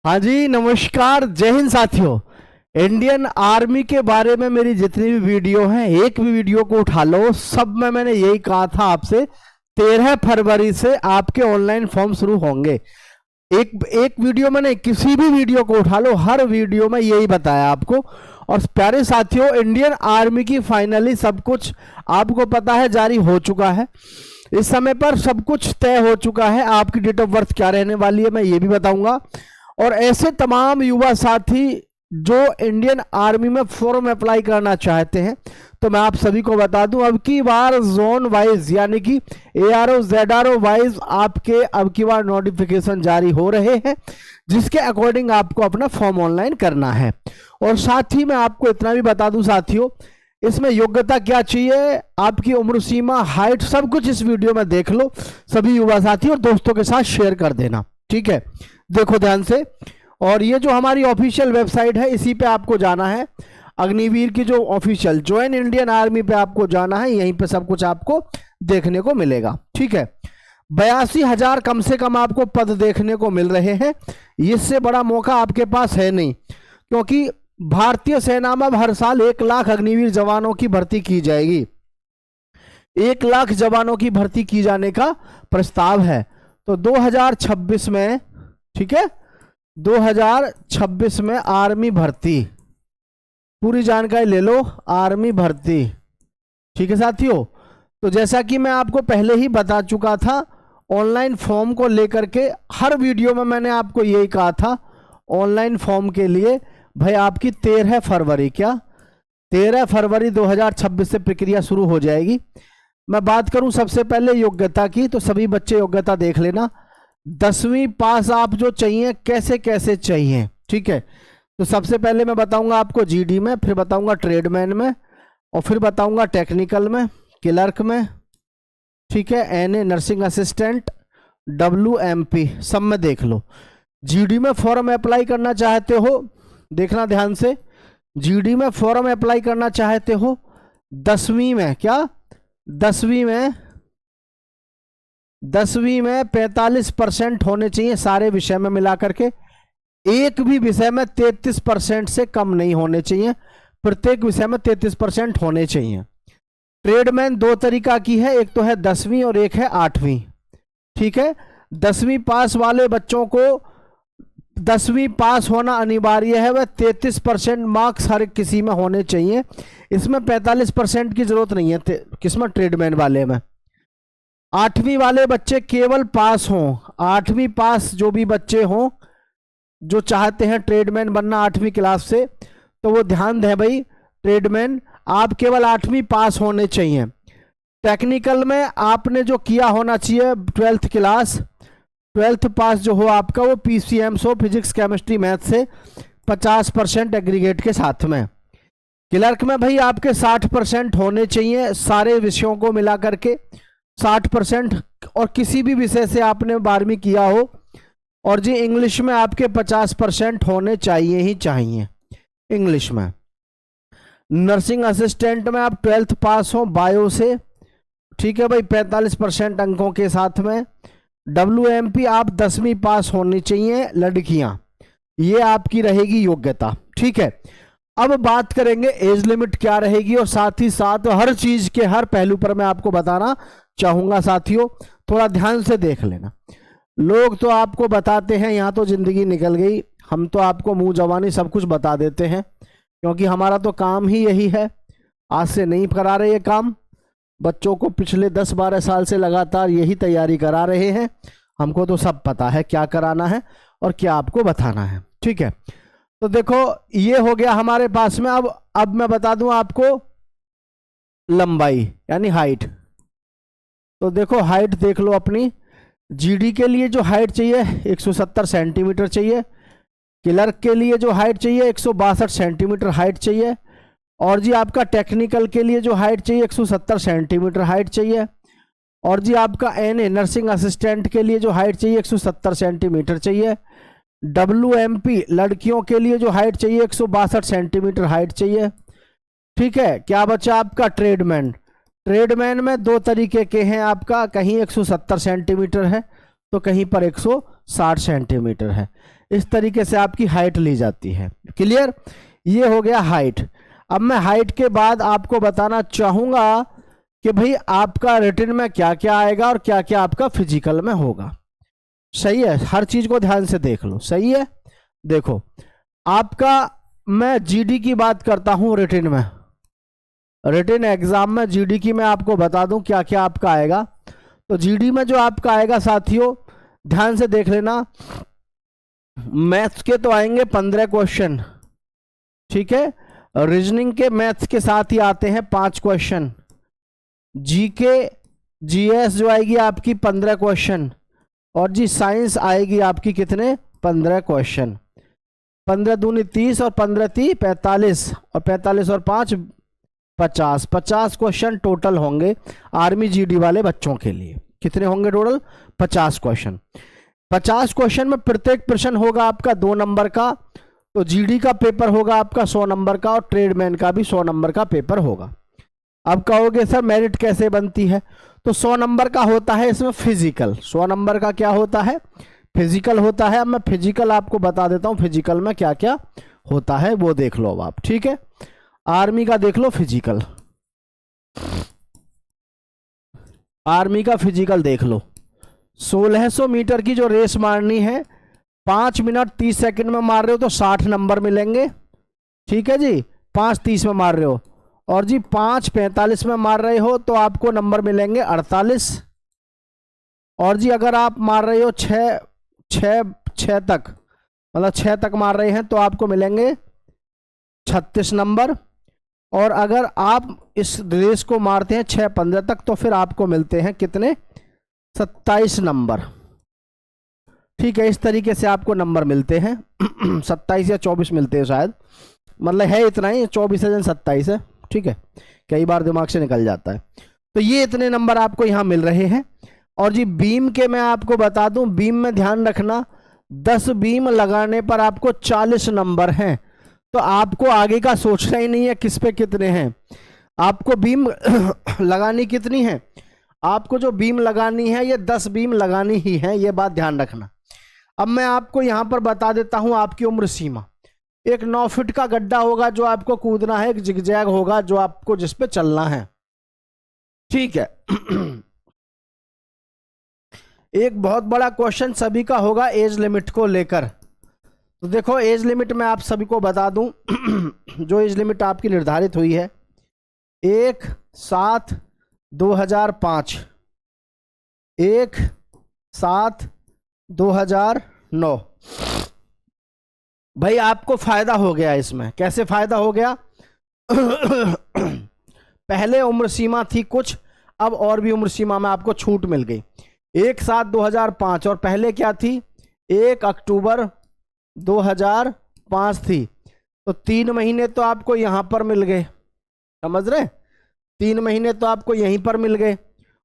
हाँ जी, नमस्कार, जय हिंद साथियों। इंडियन आर्मी के बारे में मेरी जितनी भी वीडियो हैं, एक भी वीडियो को उठा लो, सब में मैंने यही कहा था आपसे। 13 फरवरी से आपके ऑनलाइन फॉर्म शुरू होंगे। एक एक वीडियो मैंने, किसी भी वीडियो को उठा लो, हर वीडियो में यही बताया आपको। और प्यारे साथियों, इंडियन आर्मी की फाइनली सब कुछ आपको पता है, जारी हो चुका है। इस समय पर सब कुछ तय हो चुका है। आपकी डेट ऑफ बर्थ क्या रहने वाली है, मैं ये भी बताऊंगा। और ऐसे तमाम युवा साथी जो इंडियन आर्मी में फॉर्म अप्लाई करना चाहते हैं, तो मैं आप सभी को बता दूं, अब की बार जोन वाइज यानी कि ARO ZRO वाइज आपके अब की बार नोटिफिकेशन जारी हो रहे हैं, जिसके अकॉर्डिंग आपको अपना फॉर्म ऑनलाइन करना है। और साथ ही मैं आपको इतना भी बता दूं साथियों, इसमें योग्यता क्या चाहिए, आपकी उम्र सीमा, हाइट, सब कुछ इस वीडियो में देख लो सभी युवा साथी, और दोस्तों के साथ शेयर कर देना, ठीक है। देखो ध्यान से। और ये जो हमारी ऑफिशियल वेबसाइट है, इसी पे आपको जाना है। अग्निवीर की जो ऑफिशियल ज्वाइन इंडियन आर्मी पे आपको जाना है, यहीं पे सब कुछ आपको देखने को मिलेगा, ठीक है। 82,000 कम से कम आपको पद देखने को मिल रहे हैं। इससे बड़ा मौका आपके पास है नहीं, क्योंकि भारतीय सेना में हर साल 1 लाख अग्निवीर जवानों की भर्ती की जाएगी। 1 लाख जवानों की भर्ती की जाने का प्रस्ताव है। तो 2026 में, ठीक है, 2026 में आर्मी भर्ती, पूरी जानकारी ले लो, आर्मी भर्ती, ठीक है साथियों। तो जैसा कि मैं आपको पहले ही बता चुका था, ऑनलाइन फॉर्म को लेकर के हर वीडियो में मैंने आपको यही कहा था, ऑनलाइन फॉर्म के लिए भाई आपकी 13 फरवरी, क्या 13 फरवरी 2026 से प्रक्रिया शुरू हो जाएगी। मैं बात करूं सबसे पहले योग्यता की, तो सभी बच्चे योग्यता देख लेना। 10वीं पास आप जो चाहिए, कैसे कैसे चाहिए, ठीक है। तो सबसे पहले मैं बताऊंगा आपको GD में, फिर बताऊंगा ट्रेडमैन में, और फिर बताऊंगा टेक्निकल में, क्लर्क में, ठीक है, NA नर्सिंग असिस्टेंट, WMP, सब में देख लो। GD में फॉर्म अप्लाई करना चाहते हो, देखना ध्यान से, GD में फॉर्म अप्लाई करना चाहते हो 10वीं में, क्या 10वीं में 45% होने चाहिए सारे विषय में मिला करके। एक भी विषय में 33% से कम नहीं होने चाहिए, प्रत्येक विषय में 33% होने चाहिए। ट्रेडमैन 2 तरीका की है, एक तो है 10वीं और एक है 8वीं, ठीक है। 10वीं पास वाले बच्चों को 10वीं पास होना अनिवार्य है, वह 33% मार्क्स हर किसी में होने चाहिए। इसमें 45% की जरूरत नहीं है, किसमें, ट्रेडमैन वाले में। 8वीं वाले बच्चे केवल पास हों, 8वीं पास जो भी बच्चे हों जो चाहते हैं ट्रेडमैन बनना 8वीं क्लास से, तो वो ध्यान दें भाई, ट्रेडमैन आप केवल 8वीं पास होने चाहिए। टेक्निकल में आपने जो किया होना चाहिए 12th क्लास, 12th पास जो हो आपका, वो PCMs हो, फिजिक्स केमिस्ट्री मैथ से 50% एग्रीगेट के साथ में। क्लर्क में भाई आपके 60% होने चाहिए सारे विषयों को मिला करके, 60%, और किसी भी विषय से आपने 12वीं किया हो। और जी इंग्लिश में आपके 50% होने चाहिए ही चाहिए, इंग्लिश में। नर्सिंग असिस्टेंट में आप 12th पास हो बायो से, ठीक है भाई, 45% अंकों के साथ में। WMP आप 10वीं पास होनी चाहिए लड़कियां, ये आपकी रहेगी योग्यता, ठीक है। अब बात करेंगे एज लिमिट क्या रहेगी, और साथ ही साथ हर चीज के हर पहलू पर मैं आपको बताना चाहूंगा साथियों, थोड़ा ध्यान से देख लेना। लोग तो आपको बताते हैं यहाँ तो जिंदगी निकल गई, हम तो आपको मुंह जवानी सब कुछ बता देते हैं, क्योंकि हमारा तो काम ही यही है। आज से नहीं करा रहे ये काम, बच्चों को पिछले 10-12 साल से लगातार यही तैयारी करा रहे हैं। हमको तो सब पता है क्या कराना है और क्या आपको बताना है, ठीक है। तो देखो ये हो गया हमारे पास में। अब मैं बता दूं आपको लंबाई यानी हाइट। तो देखो हाइट देख लो अपनी, GD के लिए जो हाइट चाहिए 170 सेंटीमीटर चाहिए, क्लर्क के लिए जो हाइट चाहिए 162 सेंटीमीटर हाइट चाहिए, और जी आपका टेक्निकल के लिए जो हाइट चाहिए 170 सेंटीमीटर हाइट चाहिए, और जी आपका NA नर्सिंग असिस्टेंट के लिए जो हाइट चाहिए 170 सेंटीमीटर चाहिए। WMP लड़कियों के लिए जो हाइट चाहिए 162 सेंटीमीटर हाइट चाहिए, ठीक है। क्या बचा आपका ट्रेडमैन। ट्रेडमैन में 2 तरीके के हैं आपका, कहीं 170 सेंटीमीटर है तो कहीं पर 160 सेंटीमीटर है। इस तरीके से आपकी हाइट ली जाती है। क्लियर? ये हो गया हाइट। अब मैं हाइट के बाद आपको बताना चाहूंगा कि भाई आपका रिटन में क्या क्या आएगा और क्या क्या आपका फिजिकल में होगा। सही है? हर चीज को ध्यान से देख लो। सही है? देखो, आपका मैं जीडी की बात करता हूं रिटन में, रिटन एग्जाम में जीडी की मैं आपको बता दूं क्या क्या आपका आएगा। तो जीडी में जो आपका आएगा साथियों, ध्यान से देख लेना, मैथ्स के तो आएंगे 15 क्वेश्चन, ठीक है। रीजनिंग के मैथ्स के साथ ही आते हैं 5 क्वेश्चन, जीके जीएस जो आएगी आपकी 15 क्वेश्चन, और जी साइंस आएगी आपकी कितने 15 क्वेश्चन। 15 दूनी 30 और 15 ती 45 और 45 और 5 50, 50 क्वेश्चन टोटल होंगे आर्मी जीडी वाले बच्चों के लिए। कितने होंगे टोटल? 50 क्वेश्चन। 50 क्वेश्चन में प्रत्येक प्रश्न होगा आपका 2 नंबर का। तो जीडी का पेपर होगा आपका 100 नंबर का और ट्रेडमैन का भी 100 नंबर का पेपर होगा। अब कहोगे सर मेरिट कैसे बनती है? तो 100 नंबर का होता है इसमें फिजिकल। 100 नंबर का क्या होता है? फिजिकल होता है। अब मैं फिजिकल आपको बता देता हूं, फिजिकल में क्या क्या होता है वो देख लो अब आप, ठीक है। आर्मी का देख लो फिजिकल, आर्मी का फिजिकल देख लो। 1600 मीटर की जो रेस मारनी है 5 मिनट 30 सेकंड में मार रहे हो तो 60 नंबर मिलेंगे, ठीक है जी। 5:30 में मार रहे हो, और जी 5:45 में मार रहे हो तो आपको नंबर मिलेंगे 48। और जी अगर आप मार रहे हो 6 तक, मतलब 6 तक मार रहे हैं तो आपको मिलेंगे 36 नंबर। और अगर आप इस रेस को मारते हैं 6:15 तक तो फिर आपको मिलते हैं कितने? 27 नंबर, ठीक है। इस तरीके से आपको नंबर मिलते हैं 27 या 24 मिलते हैं शायद, मतलब है इतना ही, 24 है 27 है, ठीक है। कई बार दिमाग से निकल जाता है। तो ये इतने नंबर आपको यहाँ मिल रहे हैं। और जी बीम के मैं आपको बता दूं, बीम में ध्यान रखना 10 बीम लगाने पर आपको 40 नंबर हैं। तो आपको आगे का सोचना ही नहीं है किस पे कितने हैं, आपको बीम लगानी कितनी है, आपको जो बीम लगानी है ये 10 बीम लगानी ही है, ये बात ध्यान रखना। अब मैं आपको यहां पर बता देता हूं आपकी उम्र सीमा। एक 9 फीट का गड्ढा होगा जो आपको कूदना है, एक जिगजैग होगा जो आपको जिस पे चलना है, ठीक है। एक बहुत बड़ा क्वेश्चन सभी का होगा एज लिमिट को लेकर। तो देखो एज लिमिट मैं आप सभी को बता दूं जो एज लिमिट आपकी निर्धारित हुई है 1/7/2005, 1/7/2009। भाई आपको फायदा हो गया इसमें। कैसे फायदा हो गया? पहले उम्र सीमा थी कुछ, अब और भी उम्र सीमा में आपको छूट मिल गई। 1/7/2005 और पहले क्या थी? 1 अक्टूबर 2005 थी। तो 3 महीने तो आपको यहां पर मिल गए, समझ रहे? 3 महीने तो आपको यहीं पर मिल गए।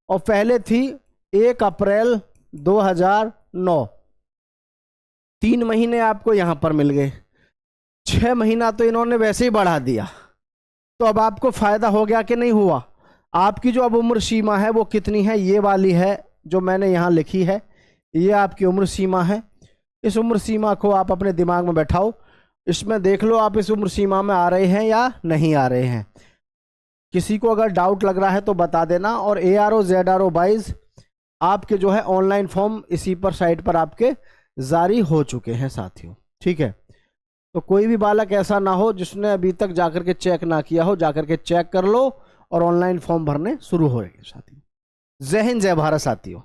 और पहले थी 1 अप्रैल 2009, 3 महीने आपको यहां पर मिल गए। 6 महीना तो इन्होंने वैसे ही बढ़ा दिया। तो अब आपको फायदा हो गया कि नहीं हुआ? आपकी जो अब उम्र सीमा है वो कितनी है? ये वाली है जो मैंने यहां लिखी है, ये आपकी उम्र सीमा है। इस उम्र सीमा को आप अपने दिमाग में बैठाओ, इसमें देख लो आप इस उम्र सीमा में आ रहे हैं या नहीं आ रहे हैं। किसी को अगर डाउट लग रहा है तो बता देना। और ARO ZRO 22 आपके जो है ऑनलाइन फॉर्म इसी पर साइट पर आपके जारी हो चुके हैं साथियों, ठीक है। तो कोई भी बालक ऐसा ना हो जिसने अभी तक जाकर के चेक ना किया हो, जाकर के चेक कर लो और ऑनलाइन फॉर्म भरने शुरू हो रहे हैं साथियों। जय हिंद, जय भारत साथियों।